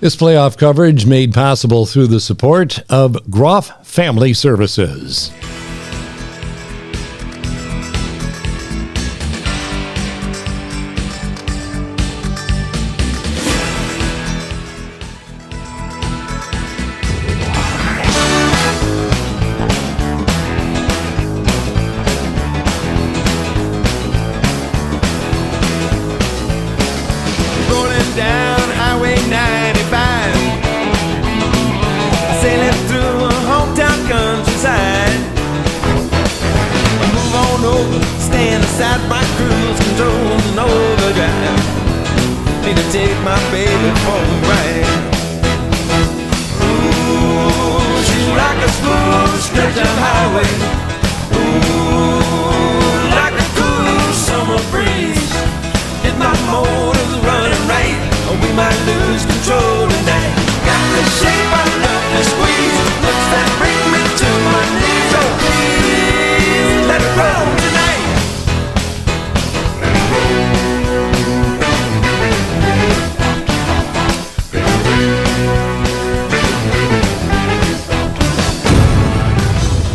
This playoff coverage made possible through the support of Groff Family Services.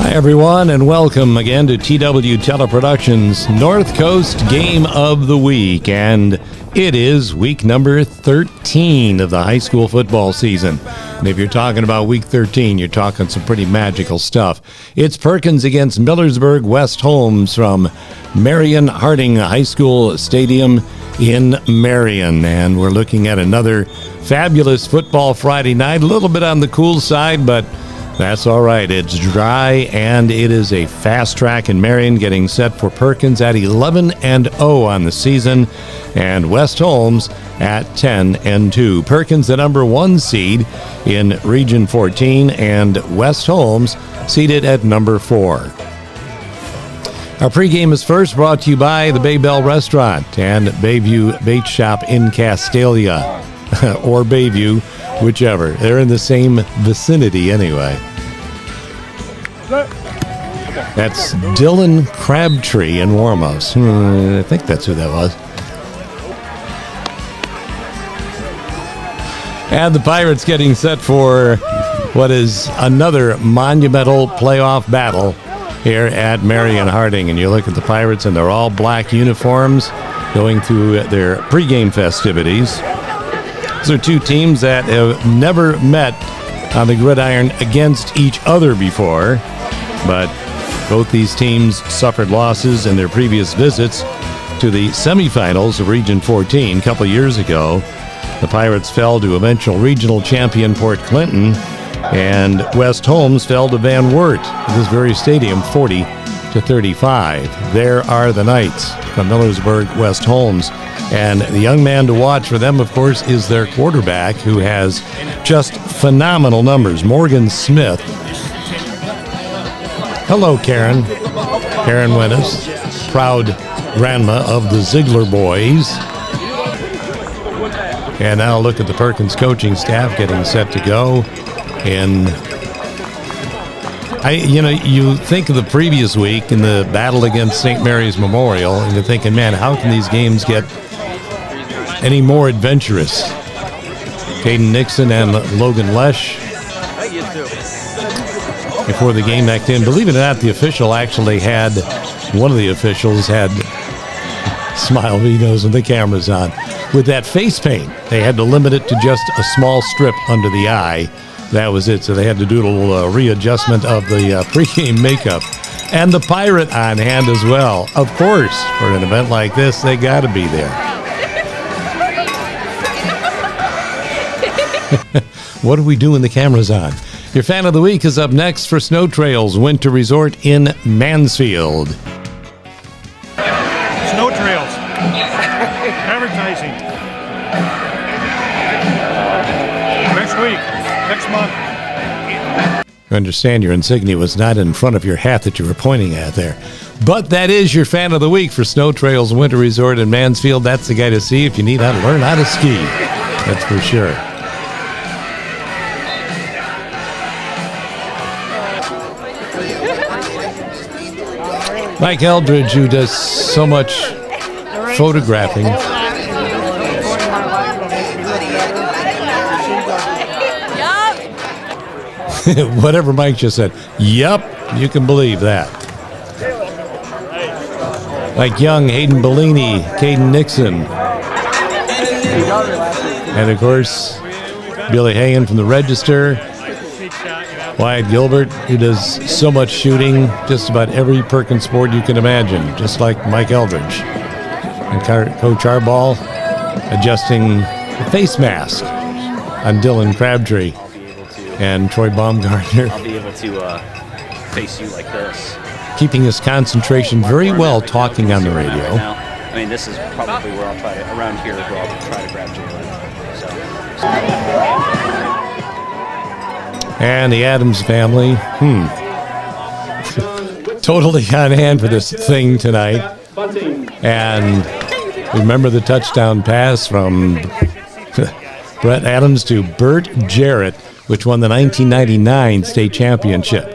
Everyone, and welcome again to TW Teleproductions North Coast Game of the Week, and it is week number 13 of the high school football season. And if you're talking about week 13, you're talking some pretty magical stuff. It's Perkins against Millersburg West Holmes from Marion Harding High School Stadium in Marion, and we're looking at another fabulous football Friday night, a little bit on the cool side, but that's all right. It's dry, and it is a fast track in Marion, getting set for Perkins at 11-0 on the season, and West Holmes at 10-2. Perkins, the number 1 seed in Region 14, and West Holmes seated at number 4. Our pregame is first brought to you by the Bay Bell Restaurant and Bayview Bait Shop in Castalia, or Bayview, whichever. They're in the same vicinity anyway. That's Dylan Crabtree in Warmhouse. I think that's who that was. And the Pirates getting set for what is another monumental playoff battle here at Marion Harding. And you look at the Pirates, and they're all black uniforms going through their pregame festivities. These are two teams that have never met on the gridiron against each other before, but both these teams suffered losses in their previous visits to the semifinals of Region 14 a couple years ago. The Pirates fell to eventual regional champion Port Clinton, and West Holmes fell to Van Wert at this very stadium 40-35. There are the Knights from Millersburg West Holmes. And the young man to watch for them, of course, is their quarterback, who has just phenomenal numbers, Morgan Smith. Hello, Karen. Karen Wennis, proud grandma of the Ziegler boys. And now look at the Perkins coaching staff getting set to go. And you think of the previous week in the battle against St. Mary's Memorial, and you're thinking, man, how can these games get any more adventurous? Caden Nixon and Logan Lesh before the game back in. Believe it or not, the official actually had, one of the officials had, smile, he knows when the camera's on, with that face paint. They had to limit it to just a small strip under the eye. That was it. So they had to do a little readjustment of the pregame makeup. And the Pirate on hand as well. Of course, for an event like this, they got to be there. What do we do when the camera's on? Your Fan of the Week is up next for Snow Trails Winter Resort in Mansfield. Snow Trails. Advertising. Next week. Next month. I understand your insignia was not in front of your hat that you were pointing at there. But that is your Fan of the Week for Snow Trails Winter Resort in Mansfield. That's the guy to see if you need how to learn how to ski. That's for sure. Mike Eldridge, who does so much photographing. Whatever Mike just said. Yup, you can believe that. Like Young, Hayden Bellini, Caden Nixon. And, of course, Billy Hagan from the Register. Wyatt Gilbert, who does so much shooting, just about every Perkins sport you can imagine, just like Mike Eldridge. And Coach Harbaugh adjusting the face mask on Dylan Crabtree and Troy Baumgartner. I'll be able to face you like this. Keeping his concentration very well talking on the radio. Right now. I mean, this is probably where I'll try to, around here is where I'll try to grab Jalen. And the Adams family, totally on hand for this thing tonight. And remember the touchdown pass from Brett Adams to Bert Jarrett, which won the 1999 state championship.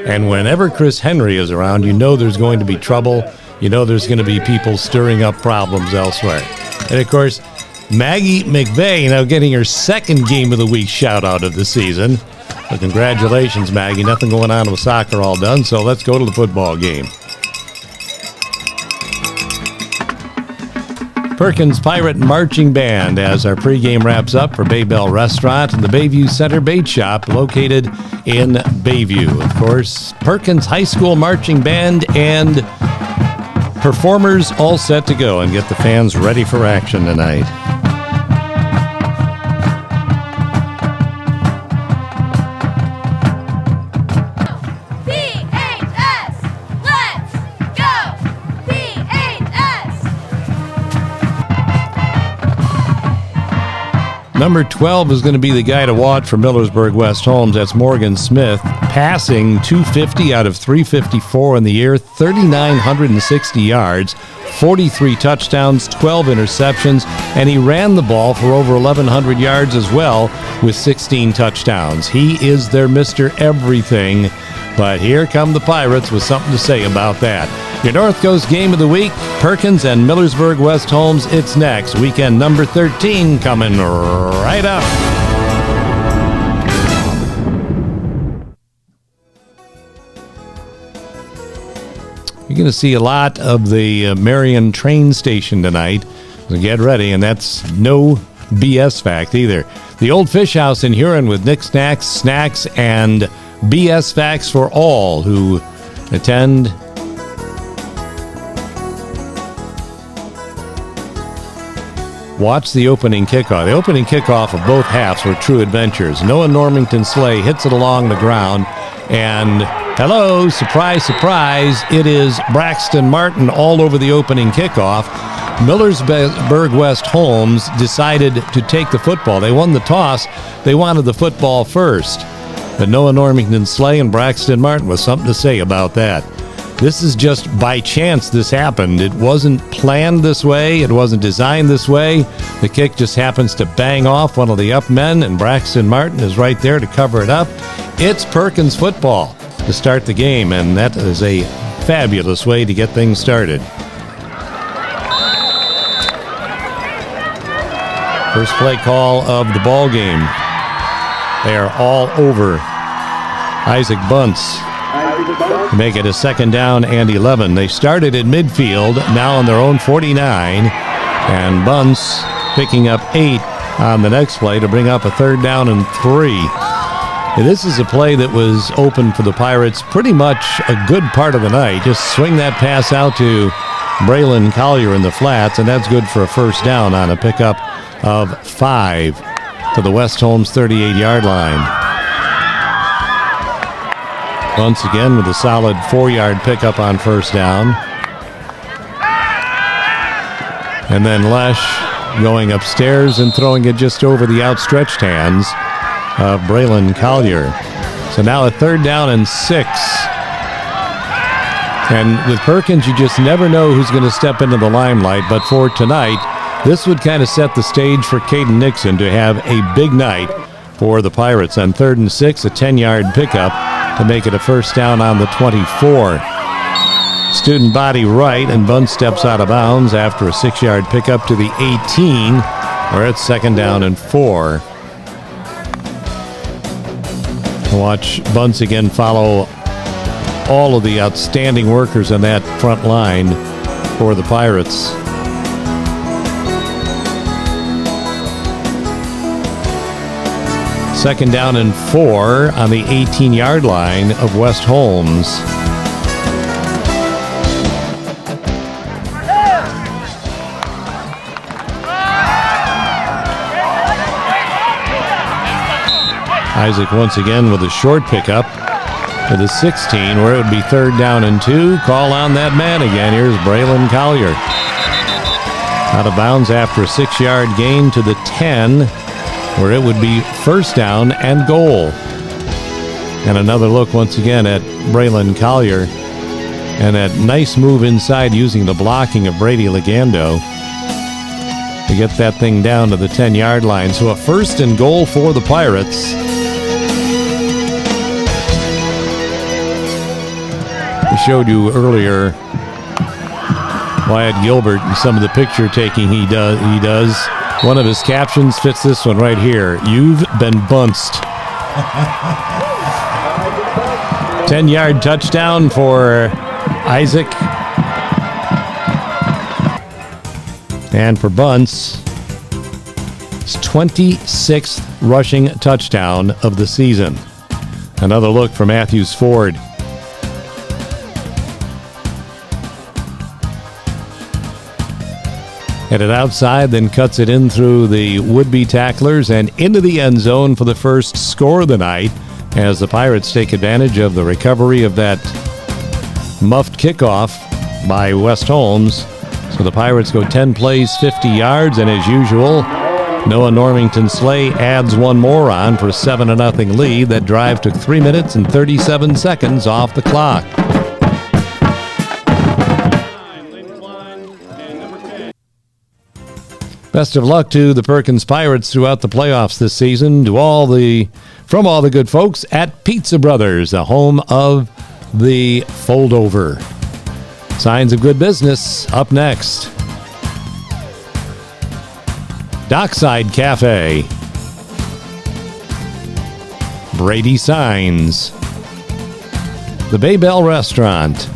And whenever Chris Henry is around, you know there's going to be trouble. You know there's going to be people stirring up problems elsewhere. And, of course, Maggie McVeigh now getting her second Game of the Week shout-out of the season. So congratulations, Maggie. Nothing going on with soccer all done, so let's go to the football game. Perkins Pirate Marching Band as our pregame wraps up for Baybell Restaurant and the Bayview Center Bait Shop located in Bayview. Of course, Perkins High School Marching Band and performers all set to go and get the fans ready for action tonight. Number 12 is going to be the guy to watch for Millersburg West Holmes. That's Morgan Smith, passing 250 out of 354 in the year, 3,960 yards, 43 touchdowns, 12 interceptions, and he ran the ball for over 1,100 yards as well with 16 touchdowns. He is their Mr. Everything, but here come the Pirates with something to say about that. Your North Coast Game of the Week, Perkins and Millersburg West Holmes. It's next. Weekend number 13 coming right up. You're going to see a lot of the Marion train station tonight. So get ready, and that's no BS fact either. The Old Fish House in Huron with knickknacks, snacks, and BS facts for all who attend. Watch the opening kickoff. The opening kickoff of both halves were true adventures. Noah Normington Slay hits it along the ground, and hello, surprise, surprise, it is Braxton Martin all over the opening kickoff. Millersburg West Holmes decided to take the football. They won the toss. They wanted the football first. But Noah Normington Slay and Braxton Martin was something to say about that. This is just by chance this happened. It wasn't planned this way. It wasn't designed this way. The kick just happens to bang off one of the up men, and Braxton Martin is right there to cover it up. It's Perkins football to start the game, and that is a fabulous way to get things started. First play call of the ball game. They are all over Isaac Bunce to make it a second down and 11. They started at midfield, now on their own 49, and Bunce picking up 8 on the next play to bring up a third down and 3. And this is a play that was open for the Pirates pretty much a good part of the night. Just swing that pass out to Braylon Collier in the flats, and that's good for a first down on a pickup of 5 to the West Holmes 38-yard line. Once again with a solid 4-yard pickup on first down. And then Lesh going upstairs and throwing it just over the outstretched hands of Braylon Collier. So now a third down and 6. And with Perkins, you just never know who's going to step into the limelight. But for tonight, this would kind of set the stage for Caden Nixon to have a big night for the Pirates. On 3rd and 6, a 10-yard pickup to make it a first down on the 24. Student body right, and Bunce steps out of bounds after a 6-yard pickup to the 18, where it's second down and 4. Watch Bunce again follow all of the outstanding workers on that front line for the Pirates. Second down and 4 on the 18-yard line of West Holmes. Isaac once again with a short pickup to the 16, where it would be third down and 2. Call on that man again. Here's Braylon Collier. Out of bounds after a 6-yard gain to the 10, where it would be first down and goal. And another look once again at Braylon Collier and that nice move inside using the blocking of Brady Legando to get that thing down to the 10-yard line. So a first and goal for the Pirates. I showed you earlier Wyatt Gilbert and some of the picture taking he does. One of his captions fits this one right here. You've been bunced. 10-yard touchdown for Isaac. And for Bunce, his 26th rushing touchdown of the season. Another look for Matthews Ford. Headed outside, then cuts it in through the would-be tacklers and into the end zone for the first score of the night as the Pirates take advantage of the recovery of that muffed kickoff by West Holmes. So the Pirates go 10 plays, 50 yards, and as usual, Noah Normington-Slay adds one more on for a 7-0 lead. That drive took 3 minutes and 37 seconds off the clock. Best of luck to the Perkins Pirates throughout the playoffs this season. From all the good folks at Pizza Brothers, the home of the foldover. Signs of good business up next. Dockside Cafe. Brady Signs. The Bay Bell Restaurant.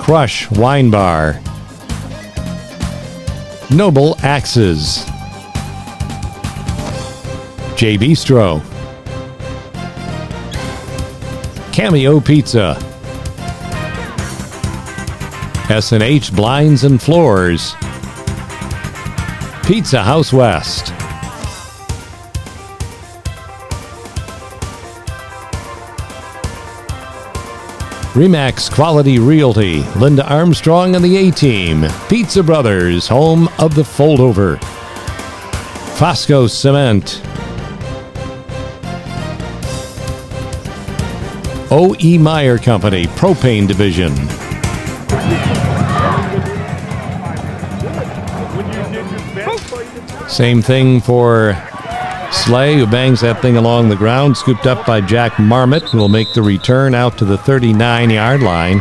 Crush Wine Bar. Noble Axes. J Bistro. Cameo Pizza. S&H Blinds and Floors. Pizza House West. Remax Quality Realty, Linda Armstrong and the A-Team. Pizza Brothers, home of the foldover. Fosco Cement. O.E. Meyer Company, Propane Division. Same thing for Slay, who bangs that thing along the ground, scooped up by Jack Marmot, who will make the return out to the 39-yard line.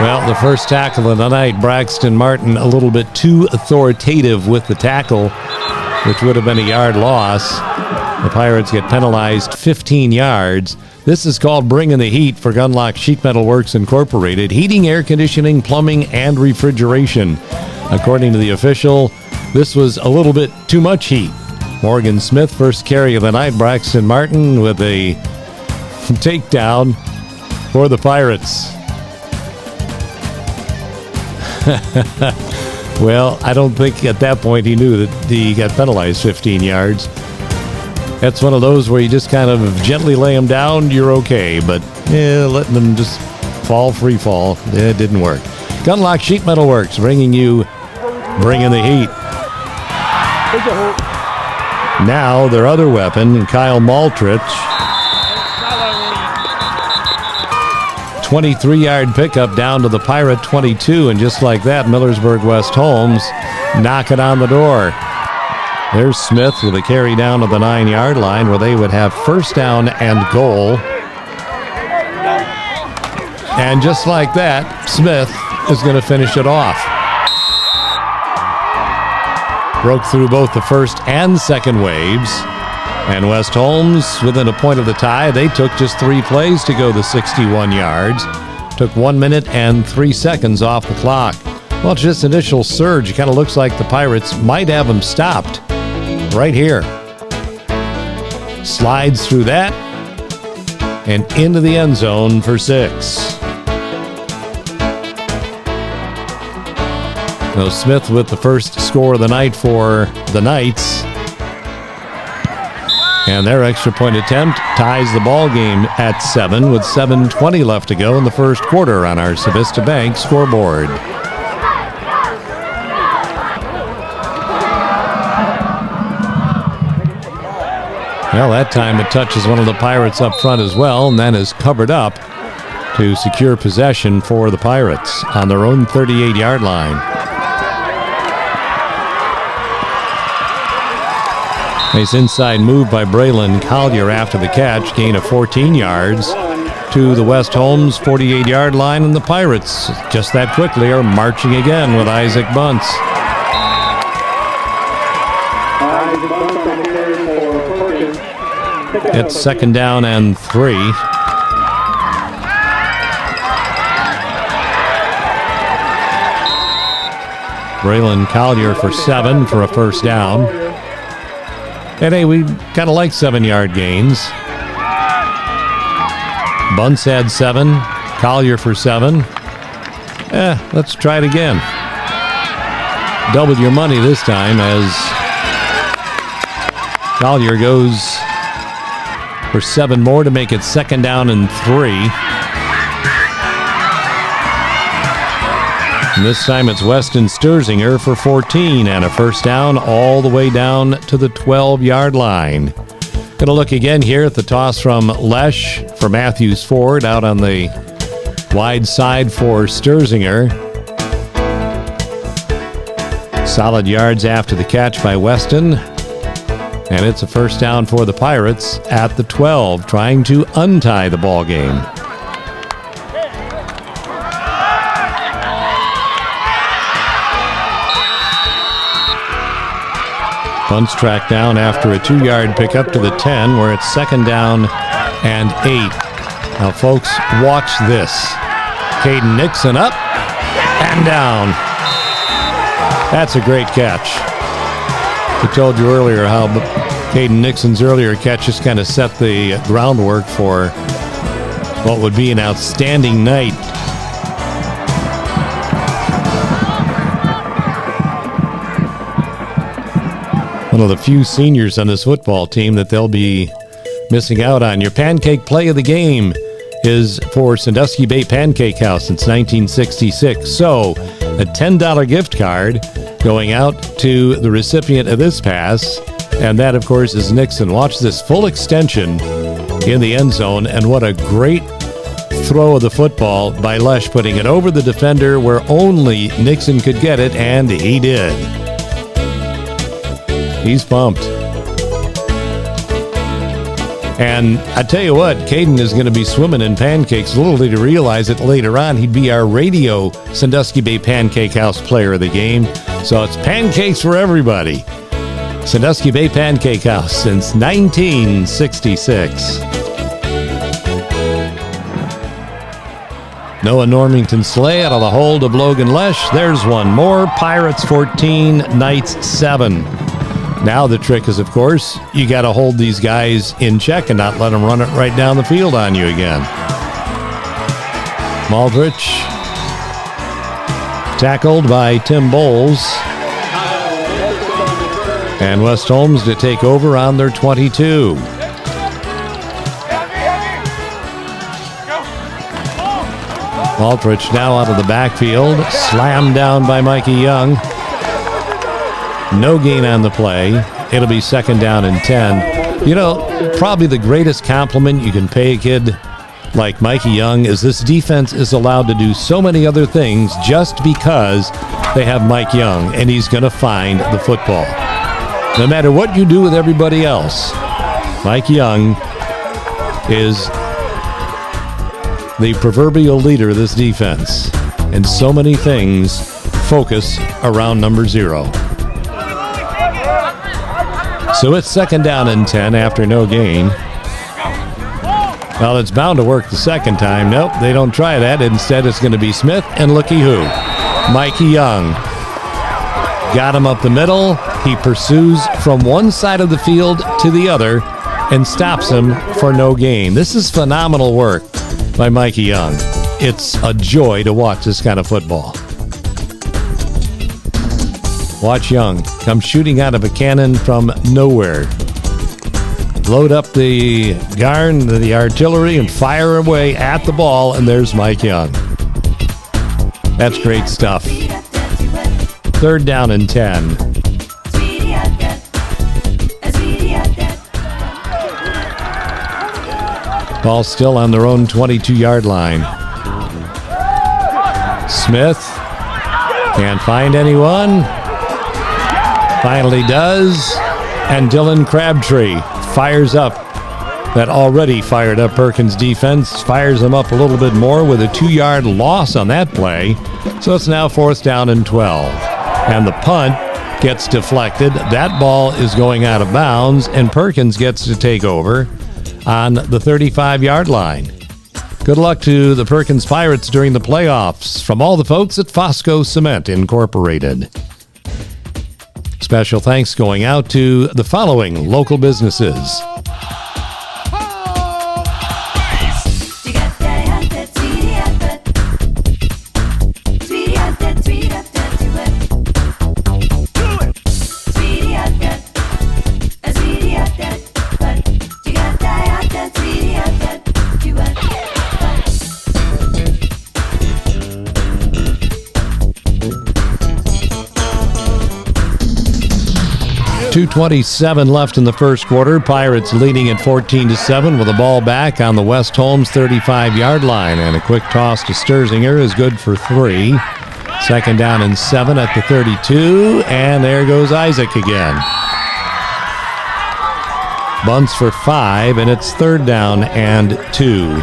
Well, the first tackle of the night, Braxton Martin a little bit too authoritative with the tackle, which would have been a yard loss. The Pirates get penalized 15 yards. This is called Bringing the Heat for Gunlock Sheet Metal Works Incorporated. Heating, air conditioning, plumbing, and refrigeration. According to the official, this was a little bit too much heat. Morgan Smith, first carry of the night. Braxton Martin with a takedown for the Pirates. Well, I don't think at that point he knew that he got penalized 15 yards. That's one of those where you just kind of gently lay him down, you're okay. But letting them just fall, free fall, it didn't work. Gunlock Sheet Metal Works bringing the heat. Now their other weapon, Kyle Maltrich. 23-yard pickup down to the Pirate 22, and just like that, Millersburg West Holmes knock it on the door. There's Smith with a carry down to the 9-yard line where they would have first down and goal. And just like that, Smith is going to finish it off. broke through both the first and second waves. And West Holmes, within a point of the tie, they took just 3 plays to go the 61 yards. Took 1 minute and 3 seconds off the clock. Well, it's just initial surge. It kind of looks like the Pirates might have them stopped right here. Slides through that and into the end zone for 6. Now Smith with the first score of the night for the Knights. And their extra point attempt ties the ball game at 7 with 7:20 left to go in the first quarter on our Civista Bank scoreboard. Well, that time it touches one of the Pirates up front as well, and then is covered up to secure possession for the Pirates on their own 38-yard line. Nice inside move by Braylon Collier after the catch, gain of 14 yards to the West Holmes 48-yard line, and the Pirates just that quickly are marching again with Isaac Bunce. It's 2nd down and 3. Braylon Collier for 7 for a first down. And hey, we kind of like 7-yard gains. Bunce had 7, Collier for 7. Let's try it again. Double your money this time as Collier goes for 7 more to make it 2nd down and 3. And this time it's Weston Sturzinger for 14 and a first down all the way down to the 12-yard line. Going to look again here at the toss from Lesh for Matthews Ford out on the wide side for Sturzinger. Solid yards after the catch by Weston. And it's a first down for the Pirates at the 12, trying to untie the ball game. Bunce tracked down after a 2-yard pickup to the 10, where it's 2nd down and 8. Now, folks, watch this. Caden Nixon up and down. That's a great catch. I told you earlier how Caden Nixon's earlier catch just kind of set the groundwork for what would be an outstanding night. One of the few seniors on this football team that they'll be missing out on. Your pancake play of the game is for Sandusky Bay Pancake House since 1966. So, a $10 gift card going out to the recipient of this pass, and that, of course, is Nixon. Watch this full extension in the end zone, and what a great throw of the football by Lesh, putting it over the defender where only Nixon could get it, and he did. He's pumped. And I tell you what, Caden is going to be swimming in pancakes. Little did he realize it later on, he'd be our radio Sandusky Bay Pancake House player of the game. So it's pancakes for everybody. Sandusky Bay Pancake House since 1966. Noah Normington Slay out of the hold of Logan Lesh. There's one more. Pirates 14, Knights 7. Now the trick is, of course, you got to hold these guys in check and not let them run it right down the field on you again. Maldrich tackled by Tim Bowles. And West Holmes to take over on their 22. Maldrich now out of the backfield. Slammed down by Mikey Young. No gain on the play. It'll be 2nd down and 10. You know, probably the greatest compliment you can pay a kid like Mikey Young is this defense is allowed to do so many other things just because they have Mike Young, and he's going to find the football. No matter what you do with everybody else, Mike Young is the proverbial leader of this defense. And so many things focus around number 0. So it's 2nd down and 10 after no gain. Well, it's bound to work the second time. Nope, they don't try that. Instead, it's going to be Smith and looky who. Mikey Young. Got him up the middle. He pursues from one side of the field to the other and stops him for no gain. This is phenomenal work by Mikey Young. It's a joy to watch this kind of football. Watch Young come shooting out of a cannon from nowhere. Load up the gun, the artillery, and fire away at the ball, and there's Mike Young. That's great stuff. 3rd down and 10. Ball still on their own 22-yard line. Smith can't find anyone. Finally does. And Dylan Crabtree fires up that already fired up Perkins defense, fires them up a little bit more with a 2-yard loss on that play. So it's now 4th down and 12. And the punt gets deflected. That ball is going out of bounds, and Perkins gets to take over on the 35-yard line. Good luck to the Perkins Pirates during the playoffs from all the folks at Fosco Cement Incorporated. Special thanks going out to the following local businesses. .227 left in the first quarter. Pirates leading at 14-7 with the ball back on the West Holmes 35-yard line. And a quick toss to Sterzinger is good for 3. 2nd down and 7 at the 32. And there goes Isaac again. Bunts for 5, and it's 3rd down and 2.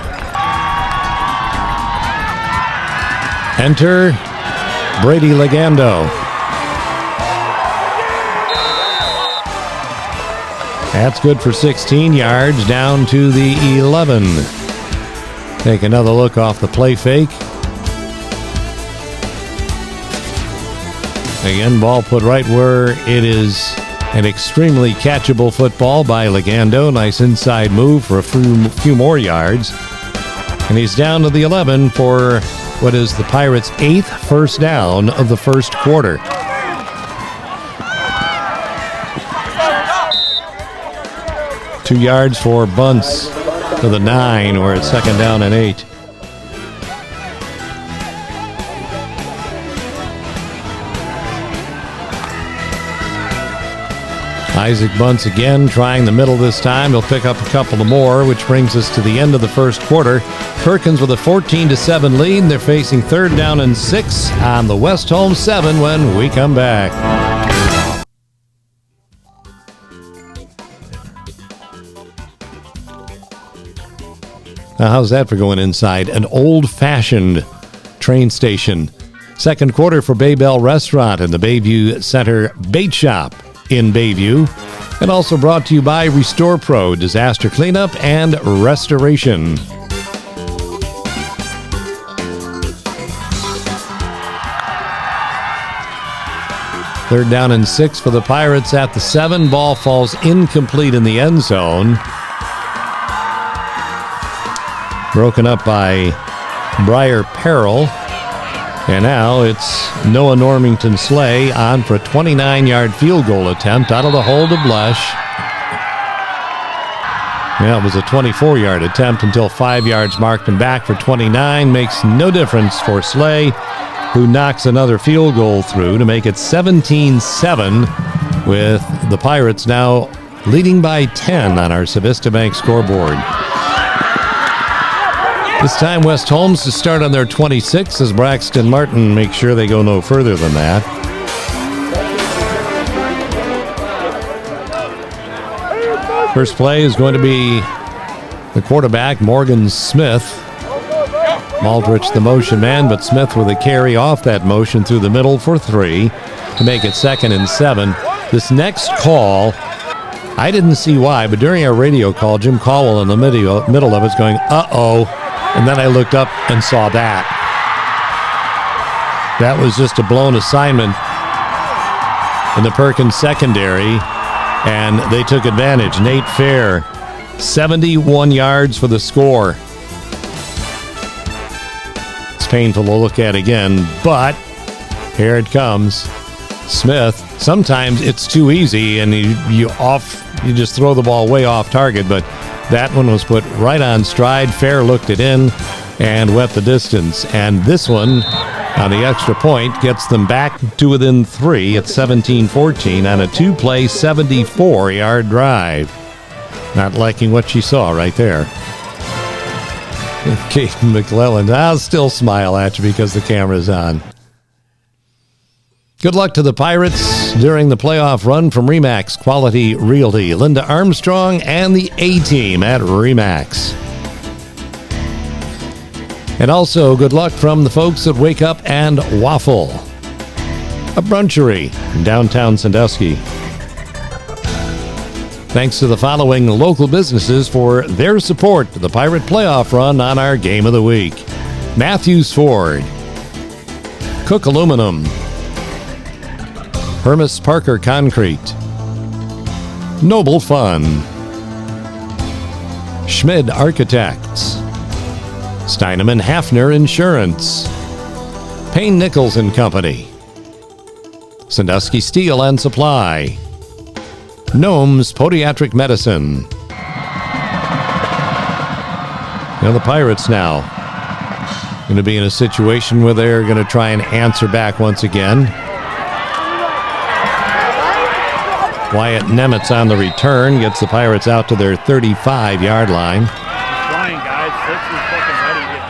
Enter Brady Legando. That's good for 16 yards, down to the 11. Take another look off the play fake. Again, ball put right where it is. An extremely catchable football by Legando. Nice inside move for a few more yards. And he's down to the 11 for what is the Pirates' 8th first down of the first quarter. Two yards for Bunts to the 9, where it's 2nd down and 8. Isaac Bunts again, trying the middle this time. He'll pick up a couple more, which brings us to the end of the first quarter. Perkins with a 14-7 lead. They're facing 3rd down and 6 on the West Holmes 7 when we come back. Now, how's that for going inside an old-fashioned train station? Second quarter for Baybell Restaurant and the Bayview Center Bait Shop in Bayview. And also brought to you by Restore Pro, Disaster Cleanup and Restoration. Third down and 6 for the Pirates at the 7. Ball falls incomplete in the end zone. Broken up by Briar Perrell. And now it's Noah Normington Slay on for a 29-yard field goal attempt out of the hold of Blesh. Yeah, it was a 24-yard attempt until 5 yards marked him back for 29. Makes no difference for Slay, who knocks another field goal through to make it 17-7, with the Pirates now leading by 10 on our Civista Bank scoreboard. This time, West Holmes to start on their 26 as Braxton Martin makes sure they go no further than that. First play is going to be the quarterback, Morgan Smith. Aldrich the motion man, but Smith with a carry off that motion through the middle for 3 to make it 2nd and 7. This next call I didn't see why, but during our radio call, Jim Caldwell in the middle of it's going, uh-oh. And then I looked up and saw that. That was just a blown assignment in the Perkins secondary, and they took advantage. Nate Fair, 71 yards for the score. It's painful to look at again, but here it comes. Smith, sometimes it's too easy, and you just throw the ball way off target, but that one was put right on stride. Fair looked it in and went the distance. And this one, on the extra point, gets them back to within 3 at 17-14 on a 2-play, 74-yard drive. Not liking what she saw right there. Kate McClellan, I'll still smile at you because the camera's on. Good luck to the Pirates during the playoff run from RE/MAX Quality Realty. Linda Armstrong and the A-Team at RE/MAX. And also, good luck from the folks at Wake Up and Waffle, a brunchery in downtown Sandusky. Thanks to the following local businesses for their support to the Pirate playoff run on our Game of the Week: Matthews Ford, Cook Aluminum, Hermes Parker Concrete, Noble Fun, Schmid Architects, Steinemann Hafner Insurance, Payne Nichols and Company, Sandusky Steel and Supply, Gnome's Podiatric Medicine. Now the Pirates now going to be in a situation where they're going to try and answer back once again. Wyatt Nemitz on the return gets the Pirates out to their 35-yard line. Flying, guys. 6 is fucking ready to get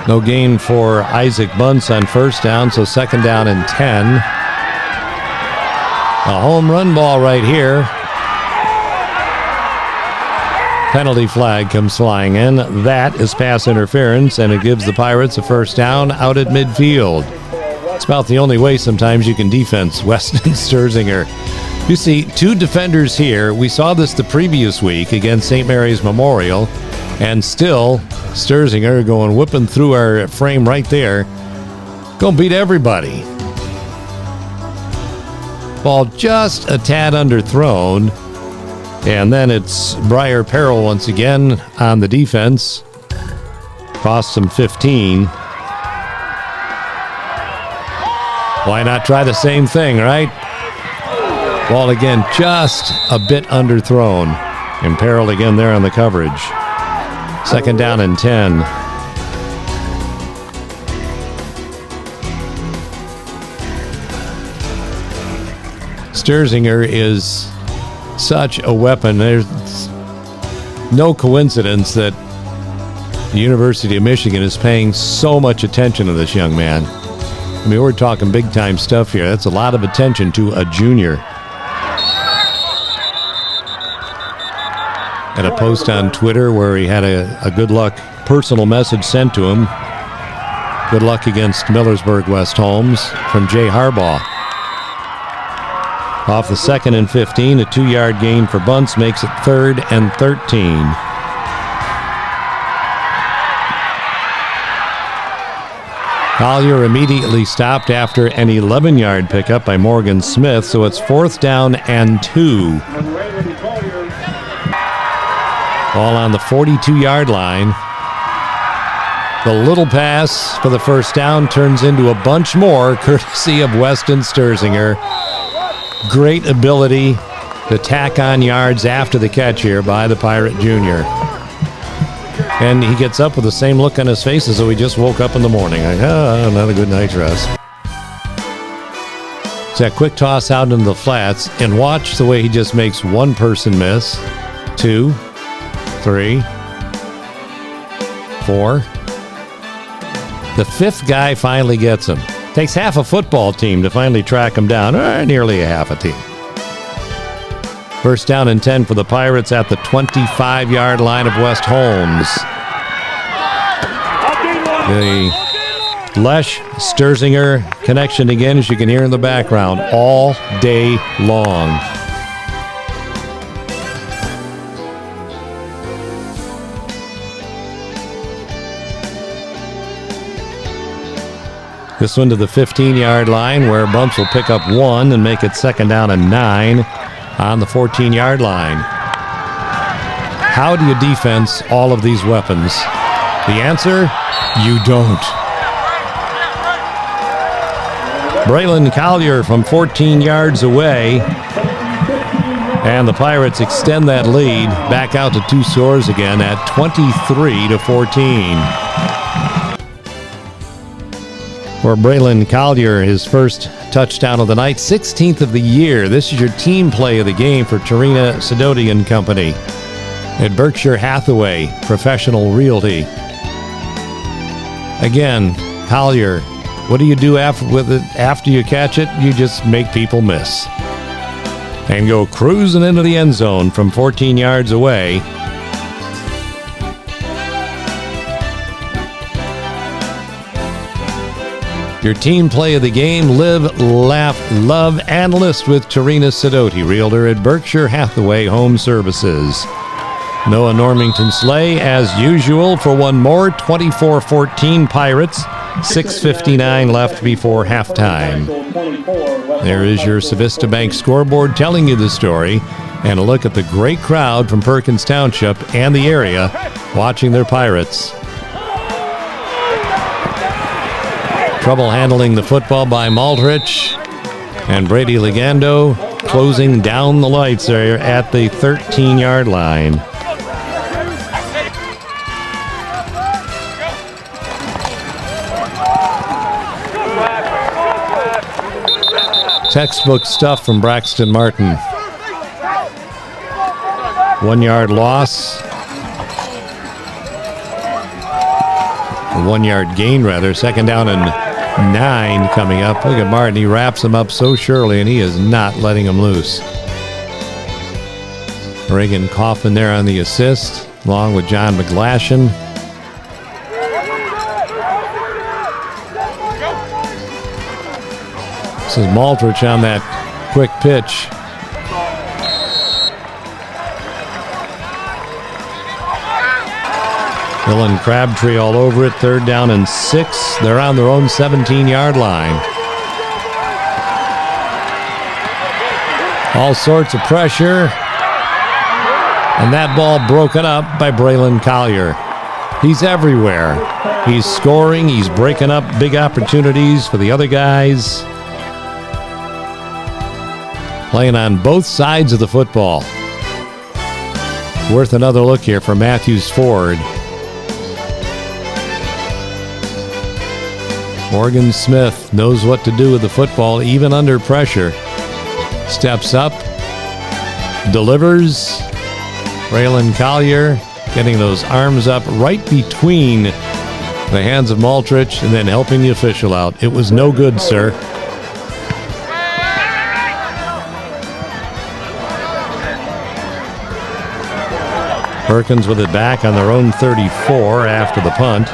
beat. No gain for Isaac Bunce on first down, so second down and 10. A home run ball right here. Penalty flag comes flying in. That is pass interference, and it gives the Pirates a first down out at midfield. It's about the only way sometimes you can defense Weston Sturzinger. You see, 2 defenders here. We saw this the previous week against St. Mary's Memorial, and still Sturzinger going whipping through our frame right there. Gonna beat everybody. Ball just a tad underthrown. And then it's Briar Peril once again on the defense. Costs him 15. Why not try the same thing, right? Ball again just a bit underthrown. And Peril again there on the coverage. Second down and 10. Sturzinger is such a weapon. There's no coincidence that the University of Michigan is paying so much attention to this young man. I mean, we're talking big-time stuff here. That's a lot of attention to a junior. At a post on Twitter where he had a good luck personal message sent to him. Good luck against Millersburg West Holmes from Jay Harbaugh. Off the 2nd and 15, a 2-yard gain for Bunce makes it 3rd and 13. Collier immediately stopped after an 11-yard pickup by Morgan Smith, so it's 4th down and 2. Ball on the 42-yard line. The little pass for the first down turns into a bunch more, courtesy of Weston Sturzinger. Great ability to tack on yards after the catch here by the Pirate Junior. And he gets up with the same look on his face as though he just woke up in the morning. Like, not a good night's rest. It's that quick toss out into the flats, and watch the way he just makes one person miss. 2, 3, 4. The 5th guy finally gets him. Takes half a football team to finally track him down, or nearly a half a team. First down and 10 for the Pirates at the 25-yard line of West Holmes. The Lesh Sturzinger connection again, as you can hear in the background, all day long. This one to the 15-yard line, where Bumps will pick up 1 and make it second down and 9 on the 14-yard line. How do you defense all of these weapons? The answer, you don't. Braylon Collier from 14 yards away. And the Pirates extend that lead back out to 2 scores again at 23-14. For Braylon Collier, his first touchdown of the night, 16th of the year. This is your team play of the game for Tarina Sidoti and Company at Berkshire Hathaway Professional Realty. Again, Collier, what do you do after you catch it? You just make people miss. And go cruising into the end zone from 14 yards away. Your team play of the game, live, laugh, love, and list with Tarina Sidoti, Realtor at Berkshire Hathaway Home Services. Noah Normington Slay, as usual, for one more, 24-14 Pirates, 6:59 left before halftime. There is your Civista Bank scoreboard telling you the story, and a look at the great crowd from Perkins Township and the area watching their Pirates. Trouble handling the football by Maltrich, and Brady Legando closing down the lights there at the 13-yard line. Textbook stuff from Braxton Martin. 1 yard loss. A 1 yard gain, rather. Second down and 9 coming up. Look at Martin. He wraps him up so surely, and he is not letting him loose. Reagan Kaufman there on the assist, along with John McGlashan. This is Maltrich on that quick pitch. Dylan Crabtree all over it. Third down and 6. They're on their own 17-yard line. All sorts of pressure. And that ball broken up by Braylon Collier. He's everywhere. He's scoring. He's breaking up big opportunities for the other guys. Playing on both sides of the football. Worth another look here for Matthews Ford. Morgan Smith knows what to do with the football, even under pressure. Steps up, delivers. Braylon Collier getting those arms up right between the hands of Maltrich and then helping the official out. It was no good, sir. Perkins with it back on their own 34 after the punt.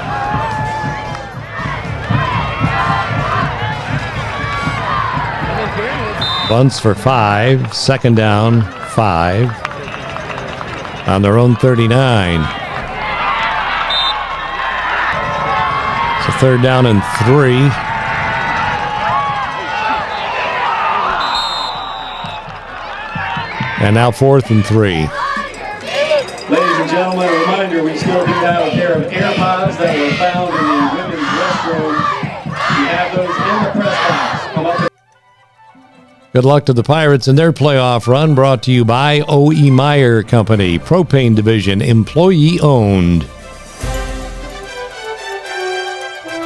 Bunts for 5, second down, 5. On their own 39. So third down and 3. And now 4th and 3. Ladies and gentlemen, a reminder, we still do have a pair of AirPods that were found in the women's restroom. We have those in the press box. Come up. Good luck to the Pirates in their playoff run, brought to you by O.E. Meyer Company, Propane Division, employee owned.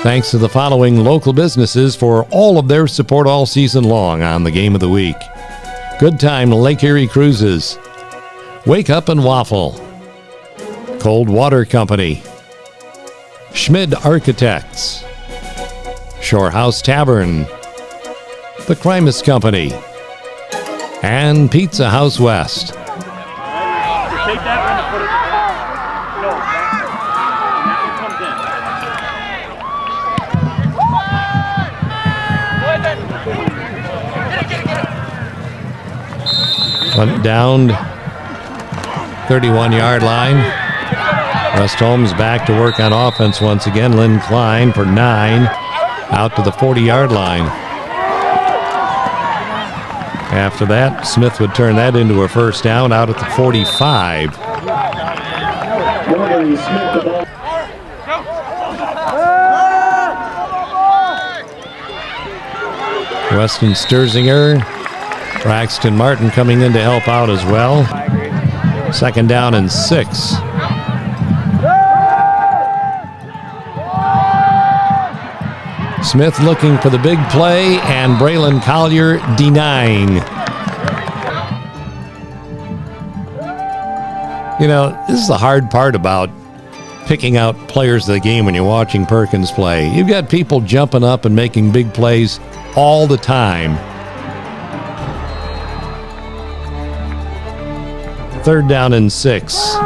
Thanks to the following local businesses for all of their support all season long on the Game of the Week. Good Time Lake Erie Cruises, Wake Up and Waffle, Cold Water Company, Schmid Architects, Shore House Tavern, The Crimus Company, and Pizza House West. Take that one and put it. No, that one comes in. Went down 31-yard line. West Holmes back to work on offense once again. Lynn Klein for 9 out to the 40-yard line. After that, Smith would turn that into a first down out at the 45. Weston Sturzinger, Braxton Martin coming in to help out as well. Second down and 6. Smith looking for the big play, and Braylon Collier denying. You know, this is the hard part about picking out players of the game when you're watching Perkins play. You've got people jumping up and making big plays all the time. Third down and 6.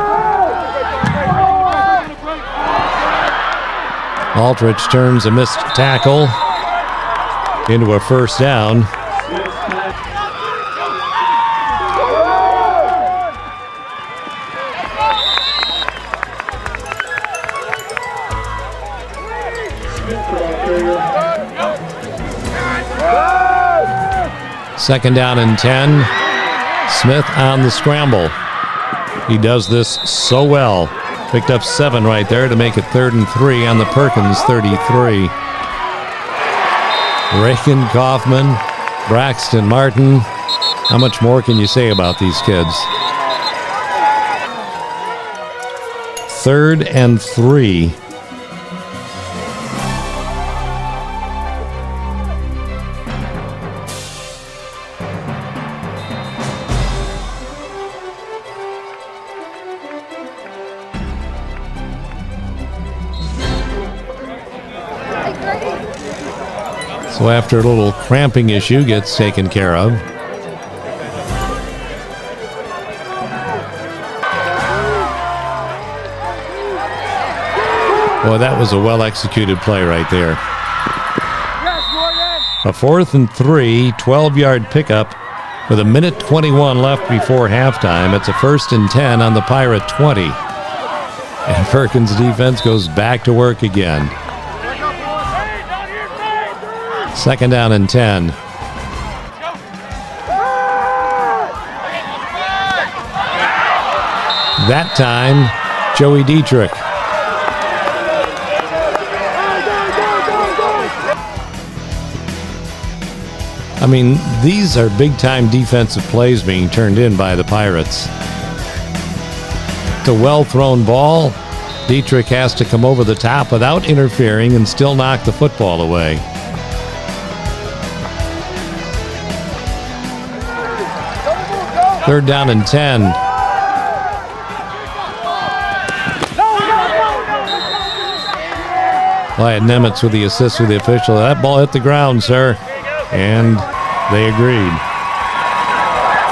Aldrich turns a missed tackle into a first down. Second down and 10. Smith on the scramble. He does this so well. Picked up 7 right there to make it 3rd and 3 on the Perkins 33. Reagan Kaufman, Braxton Martin. How much more can you say about these kids? 3rd and 3. So after a little cramping issue gets taken care of. Boy, that was a well-executed play right there. A 4th and 3, 12-yard pickup with 1:21 left before halftime. It's a 1st and 10 on the Pirate 20. And Perkins' defense goes back to work again. Second down and 10. That time, Joey Dietrich. I mean, these are big-time defensive plays being turned in by the Pirates. It's a well-thrown ball. Dietrich has to come over the top without interfering and still knock the football away. Third down and 10. Wyatt Nemitz with the assist with the official. That ball hit the ground, sir. And they agreed.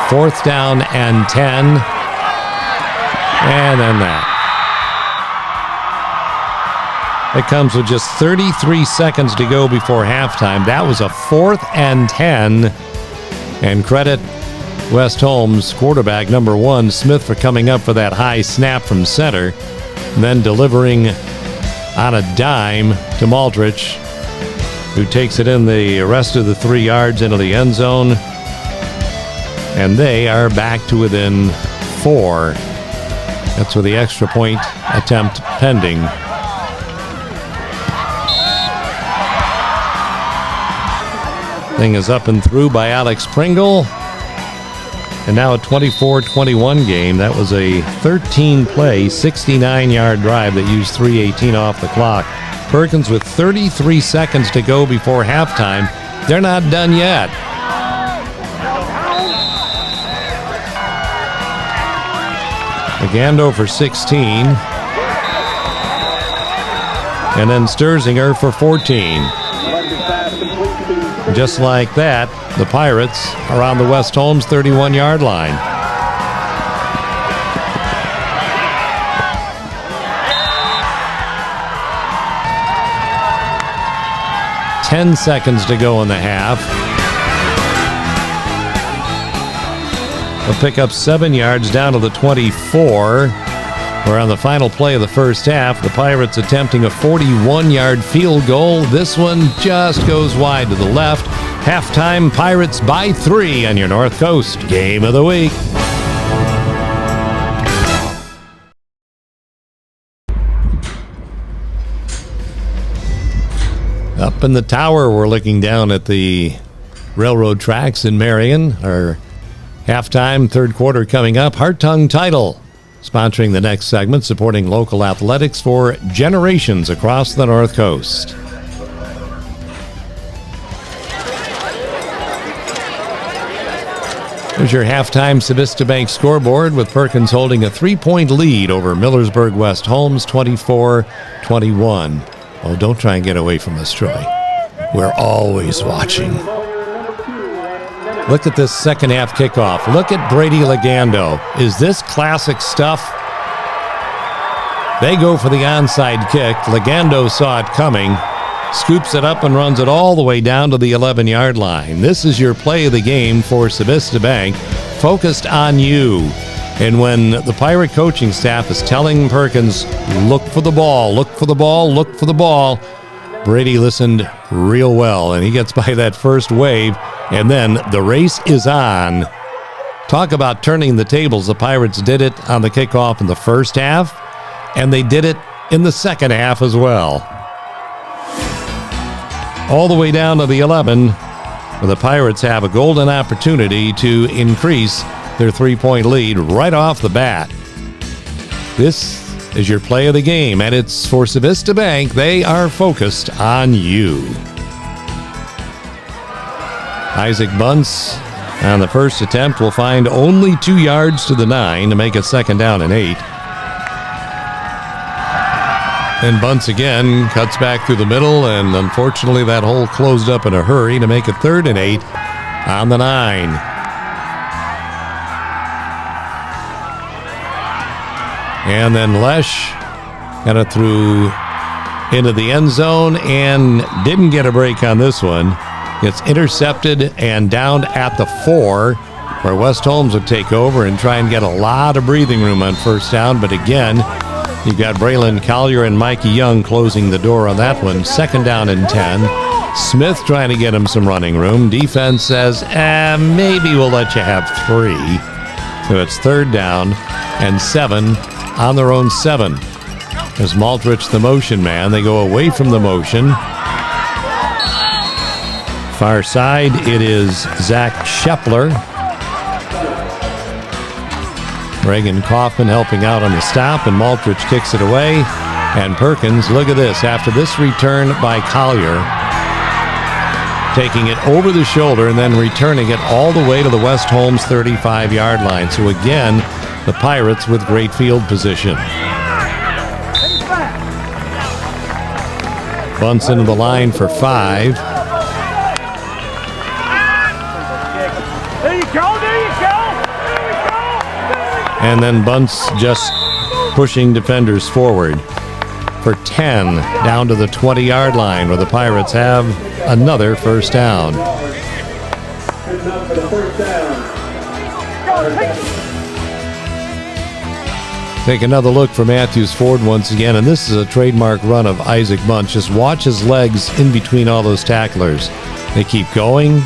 4th down and 10. And then that. It comes with just 33 seconds to go before halftime. That was a 4th and 10. And credit West Holmes quarterback number 1, Smith, for coming up for that high snap from center, and then delivering on a dime to Aldrich, who takes it in the rest of the 3 yards into the end zone. And they are back to within 4. That's with the extra point attempt pending. Thing is up and through by Alex Pringle. And now a 24-21 game. That was a 13-play, 69-yard drive that used 3:18 off the clock. Perkins with 33 seconds to go before halftime. They're not done yet. Agando for 16. And then Sturzinger for 14. Just like that, the Pirates are on the West Holmes 31-yard line. Ten seconds to go in the half. They'll pick up 7 yards down to the 24. Where on the final play of the first half, the Pirates attempting a 41-yard field goal. This one just goes wide to the left. Halftime, Pirates by 3 on your North Coast Game of the Week. Up in the tower, we're looking down at the railroad tracks in Marion. Our halftime, third quarter coming up. Hartung Title sponsoring the next segment, supporting local athletics for generations across the North Coast. Here's your halftime Civista Bank scoreboard, with Perkins holding a 3-point lead over Millersburg West Holmes, 24-21. Oh, don't try and get away from us, Troy. We're always watching. Look at this second half kickoff. Look at Brady Legando. Is this classic stuff? They go for the onside kick. Legando saw it coming, scoops it up and runs it all the way down to the 11-yard line. This is your play of the game for Civista Bank, focused on you. And when the Pirate coaching staff is telling Perkins, look for the ball, look for the ball, look for the ball, Brady listened real well, and he gets by that first wave, and then the race is on. Talk about turning the tables. The Pirates did it on the kickoff in the first half, and they did it in the second half as well. All the way down to the 11, where the Pirates have a golden opportunity to increase their 3-point lead right off the bat. This is your play of the game, and it's for Civista Bank. They are focused on you. Isaac Bunce on the first attempt will find only 2 yards to the 9 to make it 2nd down and 8. And Bunce again cuts back through the middle, and unfortunately that hole closed up in a hurry to make it 3rd and 8 on the 9. And then Lesh got it through into the end zone and didn't get a break on this one. Gets intercepted and down at the 4, where West Holmes would take over and try and get a lot of breathing room on first down. But again, you've got Braylon Collier and Mikey Young closing the door on that one. 2nd down and 10. Smith trying to get him some running room. Defense says, maybe we'll let you have 3. So it's 3rd down and 7 on their own 7. As Maltrich, the motion man, they go away from the motion. Far side, it is Zach Shepler. Reagan Kaufman helping out on the stop, and Maltrich kicks it away. And Perkins, look at this, after this return by Collier, taking it over the shoulder and then returning it all the way to the West Holmes 35-yard line. So again, the Pirates with great field position. Bunts into the line for 5. There you go, there you go, there you go. And then Bunts just pushing defenders forward for 10 down to the 20-yard line, where the Pirates have another first down. Take another look for Matthews Ford once again, and this is a trademark run of Isaac Bunch. Just watch his legs in between all those tacklers. They keep going,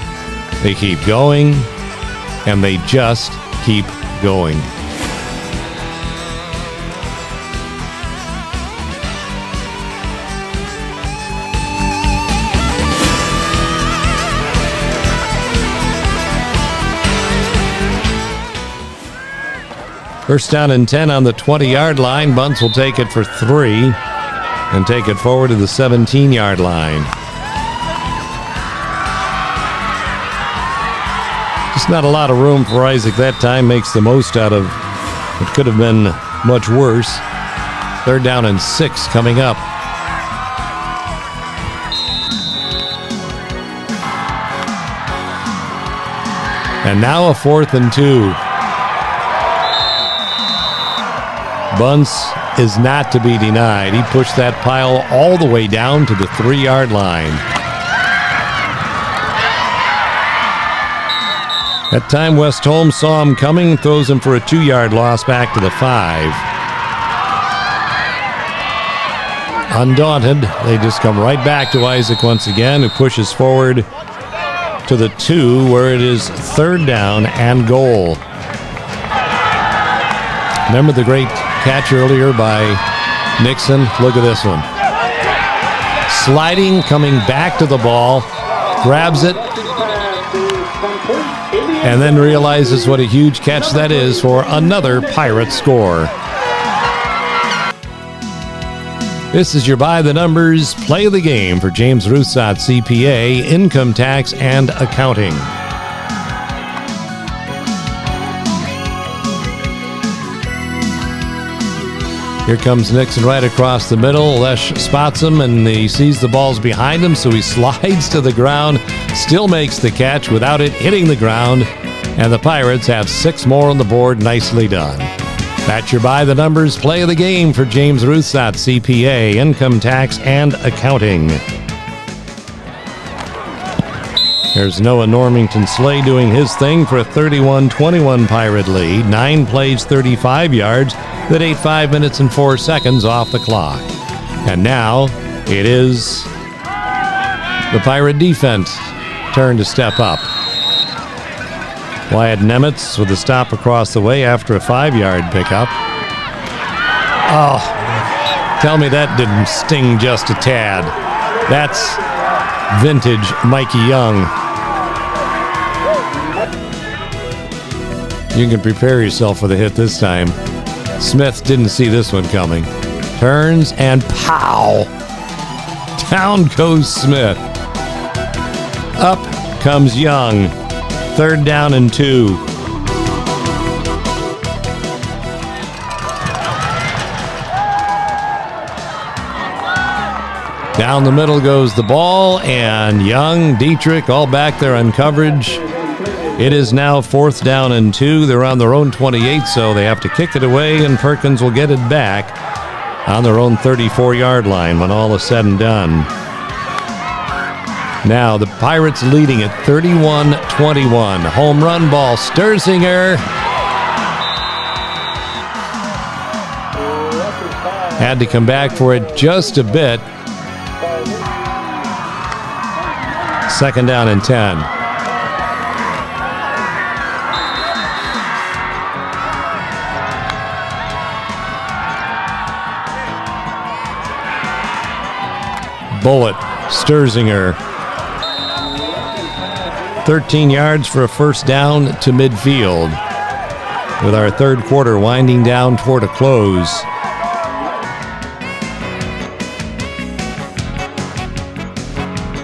and they just keep going. First down and 10 on the 20-yard line. Bunce will take it for 3 and take it forward to the 17-yard line. Just not a lot of room for Isaac that time. Makes the most out of what could have been much worse. 3rd down and 6 coming up. And now a 4th and 2. Bunce is not to be denied. He pushed that pile all the way down to the 3-yard line. That time West Holmes saw him coming, throws him for a 2-yard loss back to the 5. Undaunted, they just come right back to Isaac once again, who pushes forward to the 2, where it is 3rd down and goal. Remember the great catch earlier by Nixon? Look at this one. Sliding, coming back to the ball, grabs it, and then realizes what a huge catch that is for another Pirate score. This is your By the Numbers Play of the Game for James Russot CPA, Income Tax and Accounting. Here comes Nixon right across the middle. Lesh spots him, and he sees the ball's behind him, so he slides to the ground, still makes the catch without it hitting the ground, and the Pirates have 6 more on the board. Nicely done. That's your By the Numbers Play of the Game for James Russot CPA, Income Tax and Accounting. There's Noah Normington Slay doing his thing for a 31-21 Pirate lead. 9 plays, 35 yards. That ate 5 minutes and 4 seconds off the clock. And now it is the Pirate defense turn to step up. Wyatt Nemitz with a stop across the way after a 5-yard pickup. Oh, tell me that didn't sting just a tad. That's vintage Mikey Young. You can prepare yourself for the hit this time. Smith didn't see this one coming. Turns and pow! Down goes Smith. Up comes Young. 3rd down and 2. Down the middle goes the ball, and Young, Dietrich, all back there on coverage. It is now 4th down and 2. They're on their own 28, so they have to kick it away, and Perkins will get it back on their own 34-yard line when all is said and done. Now the Pirates leading at 31-21. Home run ball, Sturzinger. Had to come back for it just a bit. 2nd down and 10. Bullet, Sturzinger. 13 yards for a 1st down to midfield, with our 3rd quarter winding down toward a close.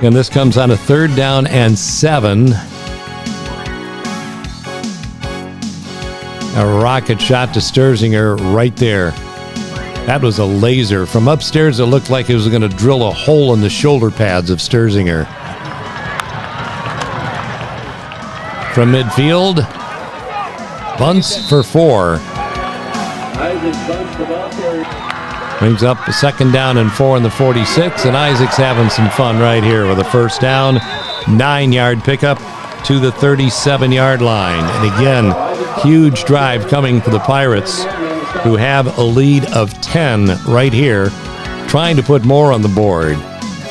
And this comes on a 3rd down and 7. A rocket shot to Sturzinger right there. That was a laser. From upstairs, it looked like it was going to drill a hole in the shoulder pads of Sturzinger. From midfield, bunts for 4. Brings up a 2nd down and 4 in the 46, and Isaac's having some fun right here with a 1st down. 9-yard pickup to the 37-yard line. And again, huge drive coming for the Pirates, who have a lead of 10 right here, trying to put more on the board.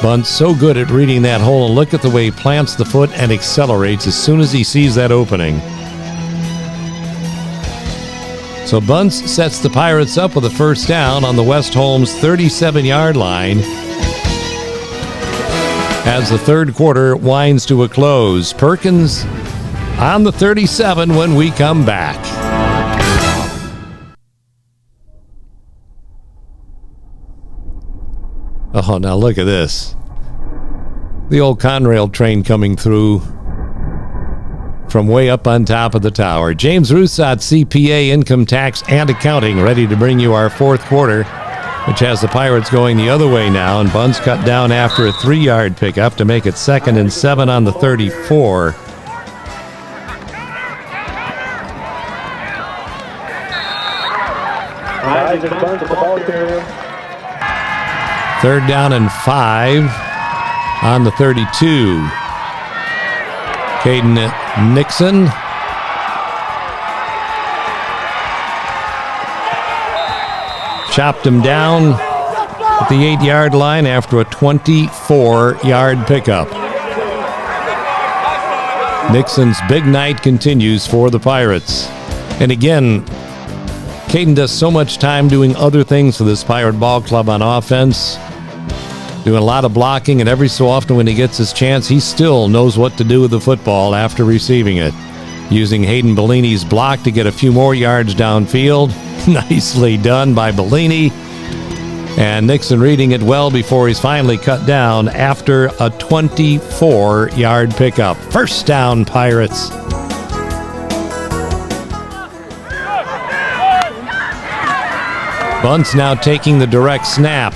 Bunt's so good at reading that hole, and look at the way he plants the foot and accelerates as soon as he sees that opening. So Bunts sets the Pirates up with a 1st down on the West Holmes 37-yard line as the 3rd quarter winds to a close. Perkins on the 37 when we come back. Oh, now look at this. The old Conrail train coming through from way up on top of the tower. James Russot, CPA, Income Tax and Accounting, ready to bring you our 4th quarter, which has the Pirates going the other way now, and Buns cut down after a 3-yard pickup to make it 2nd and 7 on the 34. Third down and 5 on the 32. Caden Nixon chopped him down at the 8-yard line after a 24-yard pickup. Nixon's big night continues for the Pirates. And again, Caden does so much time doing other things for this Pirate Ball Club on offense, doing a lot of blocking, and every so often when he gets his chance, he still knows what to do with the football after receiving it. Using Hayden Bellini's block to get a few more yards downfield. Nicely done by Bellini. And Nixon reading it well before he's finally cut down after a 24-yard pickup. First down, Pirates. Bunce now taking the direct snap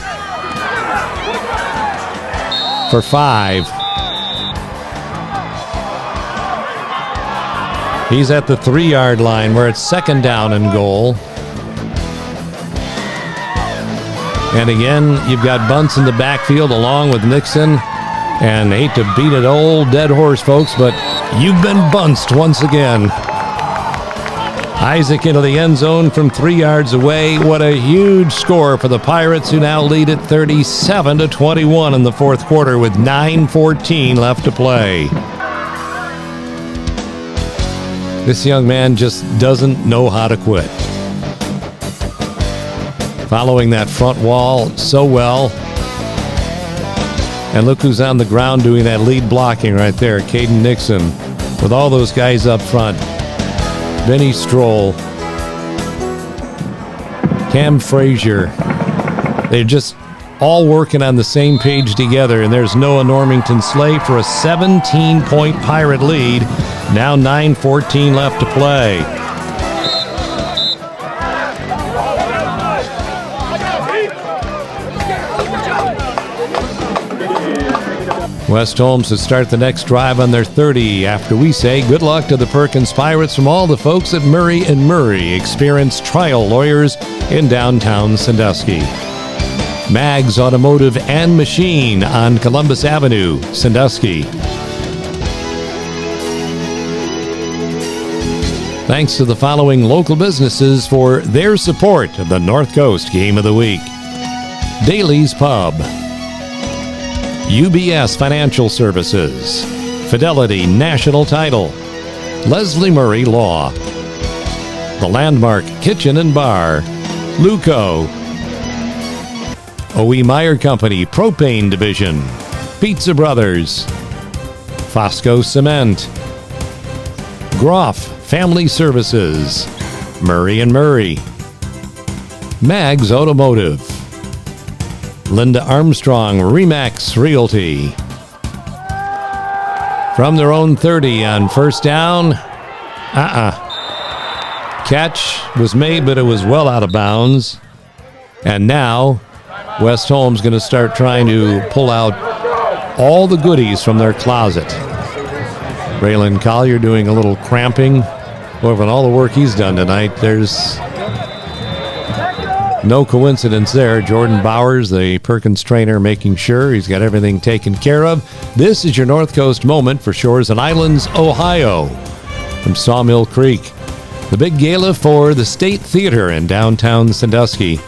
for 5. He's at the 3-yard line where it's second down and goal. And again, you've got Bunce in the backfield along with Nixon. And hate to beat an old dead horse, folks, but you've been bunced once again. Isaac into the end zone from 3 yards away. What a huge score for the Pirates, who now lead at 37-21 in the fourth quarter with 9:14 left to play. This young man just doesn't know how to quit. Following that front wall so well. And look who's on the ground doing that lead blocking right there, Caden Nixon. With all those guys up front. Benny Stroll. Cam Frazier. They're just all working on the same page together, and there's Noah Normington-Slay for a 17-point Pirate lead. Now 9:14 left to play. West Holmes to start the next drive on their 30 after we say good luck to the Perkins Pirates from all the folks at Murray & Murray, experienced trial lawyers in downtown Sandusky. Mag's Automotive and Machine on Columbus Avenue, Sandusky. Thanks to the following local businesses for their support of the North Coast Game of the Week. Daly's Pub, UBS Financial Services, Fidelity National Title, Leslie Murray Law, The Landmark Kitchen and Bar, Luco, O.E. Meyer Company Propane Division, Pizza Brothers, Fosco Cement, Groff Family Services, Murray & Murray, Mag's Automotive, Linda Armstrong Remax Realty. From their own 30 on first down. Catch was made, but it was well out of bounds. And now West Holmes going to start trying to pull out all the goodies from their closet. Raylan Collier doing a little cramping over all the work he's done tonight. There's no coincidence there. Jordan Bowers, the Perkins trainer, making sure he's got everything taken care of. This is your North Coast moment for Shores and Islands, Ohio. From Sawmill Creek, the big gala for the State Theater in downtown Sandusky.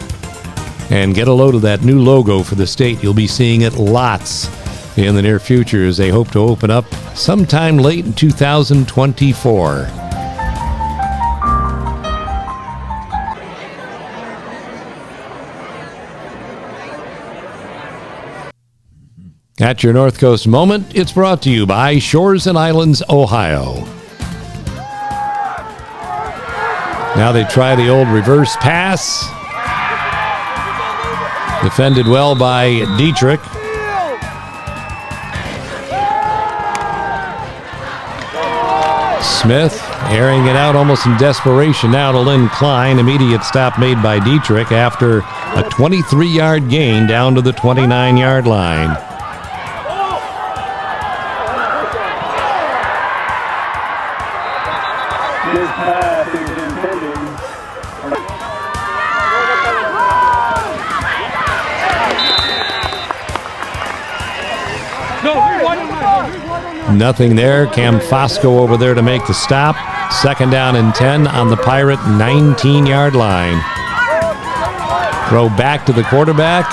And get a load of that new logo for the state. You'll be seeing it lots in the near future as they hope to open up sometime late in 2024. At your North Coast moment, it's brought to you by Shores and Islands, Ohio. Now they try the old reverse pass. Defended well by Dietrich. Smith airing it out almost in desperation now to Lynn Klein. Immediate stop made by Dietrich after a 23-yard gain down to the 29-yard line. This pass is intended. Nothing there. Cam Fosco over there to make the stop. Second down and 10 on the Pirate 19-yard line. Throw back to the quarterback.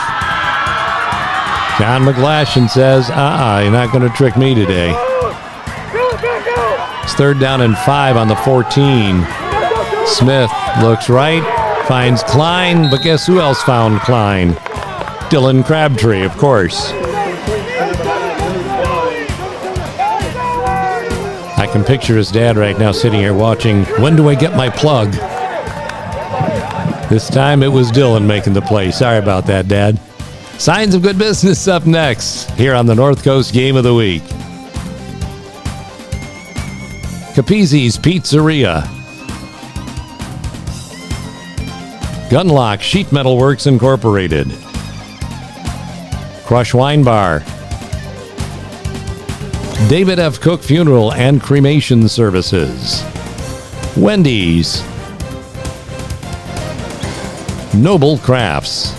John McGlashan says, you're not going to trick me today. It's 3rd down and 5 on the 14. Smith looks right, finds Klein, but guess who else found Klein? Dylan Crabtree, of course. I can picture his dad right now sitting here watching, when do I get my plug? This time it was Dylan making the play. Sorry about that, Dad. Signs of good business up next here on the North Coast Game of the Week. Capizzi's Pizzeria. Gunlock Sheet Metal Works Incorporated. Crush Wine Bar. David F. Cook Funeral and Cremation Services. Wendy's. Noble Crafts.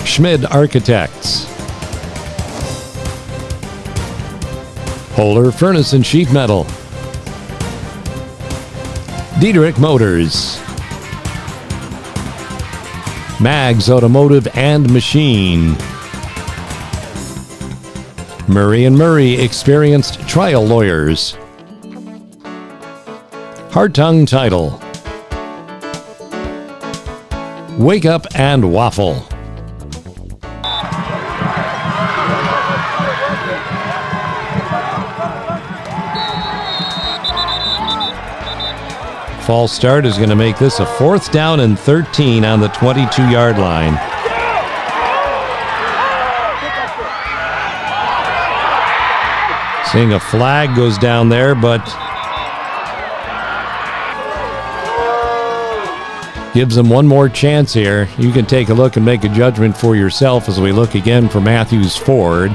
Schmid Architects. Polar Furnace and Sheet Metal. Diedrich Motors. Mags Automotive and Machine. Murray & Murray Experienced Trial Lawyers. Hartung Title. Wake Up and Waffle. False start is going to make this a 4th down and 13 on the 22-yard line. Seeing a flag goes down there, but gives them one more chance here. You can take a look and make a judgment for yourself as we look again for Matthews Ford.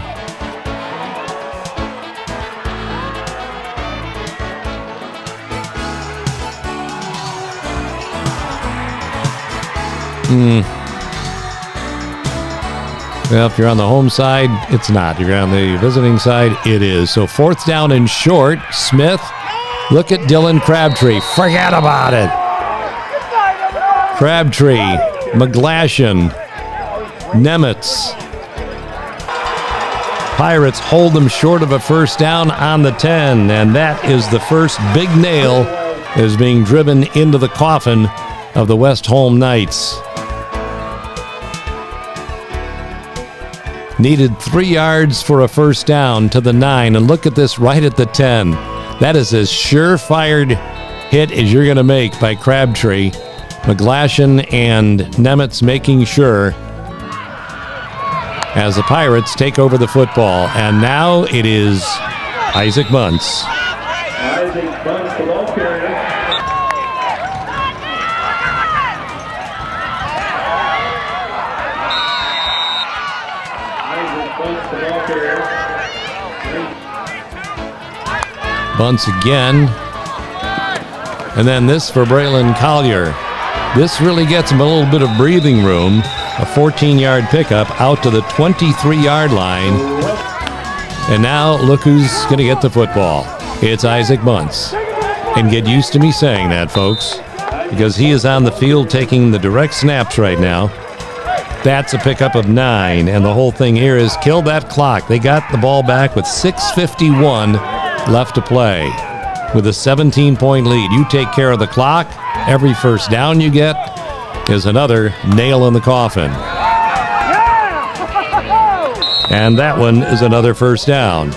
Well, if you're on the home side, it's not. If you're on the visiting side, it is. So 4th down and short. Smith, look at Dylan Crabtree. Forget about it. Crabtree, McGlashan, Nemitz. Pirates hold them short of a 1st down on the 10, and that is the first big nail that is being driven into the coffin of the West Holm Knights. Needed 3 yards for a 1st down to the 9, and look at this right at the 10. That is as sure-fired hit as you're going to make by Crabtree. McGlashan and Nemitz making sure as the Pirates take over the football. And now it is Isaac Bunce. Isaac Bunce, the ball carrier. Bunce again. And then this for Braylon Collier. This really gets him a little bit of breathing room. A 14-yard pickup out to the 23-yard line. And now look who's going to get the football. It's Isaac Bunce. And get used to me saying that, folks, because he is on the field taking the direct snaps right now. That's a pickup of 9, and the whole thing here is kill that clock. They got the ball back with 6:51 left to play with a 17-point lead. You take care of the clock, every 1st down you get is another nail in the coffin. And that one is another 1st down.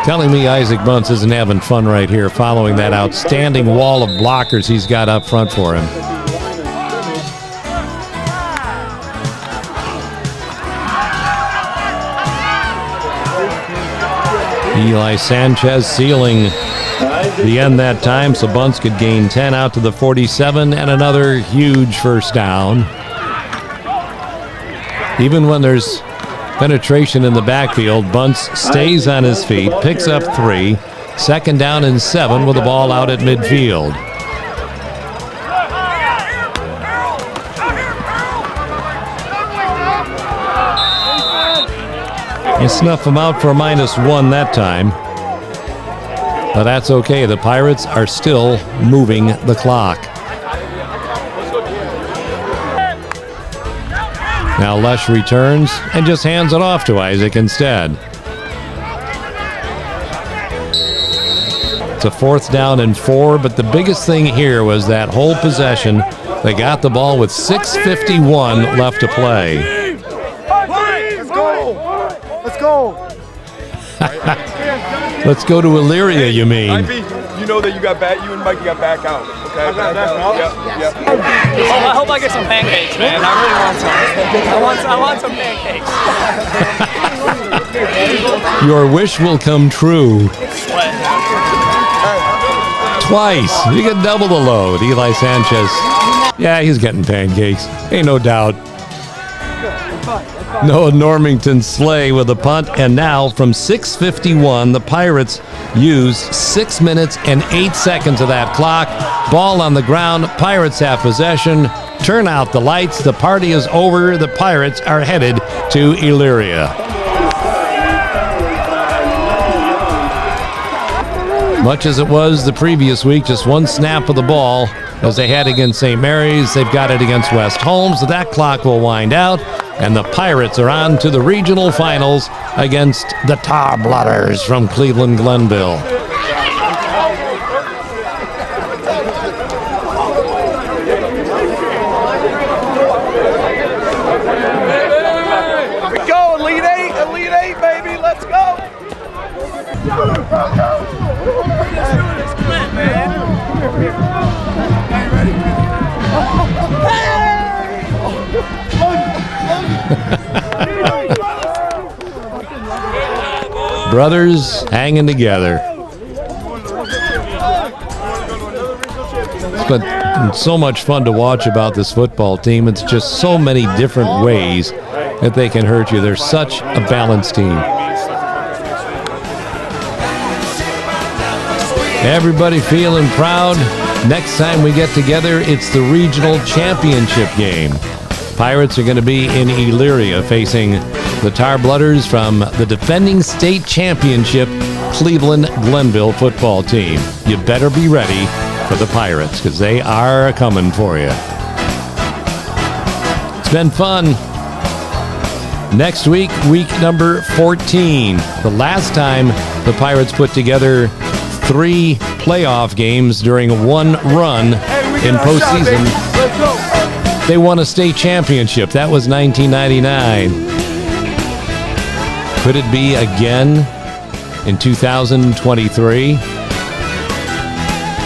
Telling me Isaac Bunce isn't having fun right here following that outstanding wall of blockers he's got up front for him. Eli Sanchez sealing the end that time, so Bunce could gain 10 out to the 47 and another huge 1st down. Even when there's penetration in the backfield, Bunce stays on his feet, picks up 3, 2nd down and 7 with the ball out at midfield. You snuff him out for a -1 that time. But that's okay. The Pirates are still moving the clock. Now Lush returns and just hands it off to Isaac instead. It's a 4th down and 4, but the biggest thing here was that whole possession. They got the ball with 6:51 left to play. Let's go. Let's go. Let's go to Elyria, you mean? You know that you got back. You and Mikey got back out. Okay. I got back out? Yep. Oh, I hope I get some pancakes, man. I really want some. I want some pancakes. Your wish will come true. What? Twice. You get double the load. Eli Sanchez. Yeah, he's getting pancakes. Ain't no doubt. Noah Normington Slay with a punt, and now from 6:51, the Pirates use 6 minutes and 8 seconds of that clock. Ball on the ground. Pirates have possession. Turn out the lights. The party is over. The Pirates are headed to Elyria. Much as it was the previous week, just one snap of the ball as they had against St. Mary's. They've got it against West Holmes. So that clock will wind out, and the Pirates are on to the regional finals against the Tar Blooders from Cleveland Glenville. Here we go. Elite Eight, baby. Let's go. Brothers hanging together. But so much fun to watch about this football team. It's just so many different ways that they can hurt you. They're such a balanced team. Everybody feeling proud. Next time we get together, it's the regional championship game. Pirates are going to be in Elyria facing the Tar Blooders from the defending state championship Cleveland Glenville football team. You better be ready for the Pirates because they are coming for you. It's been fun. Next week, week number 14. The last time the Pirates put together 3 playoff games during one run in postseason, they won a state championship. That was 1999. Could it be again in 2023?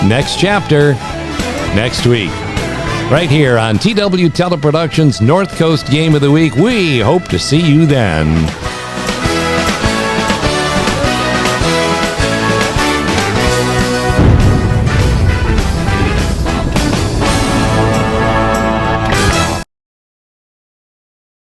Next chapter, next week. Right here on TW Teleproductions North Coast Game of the Week. We hope to see you then.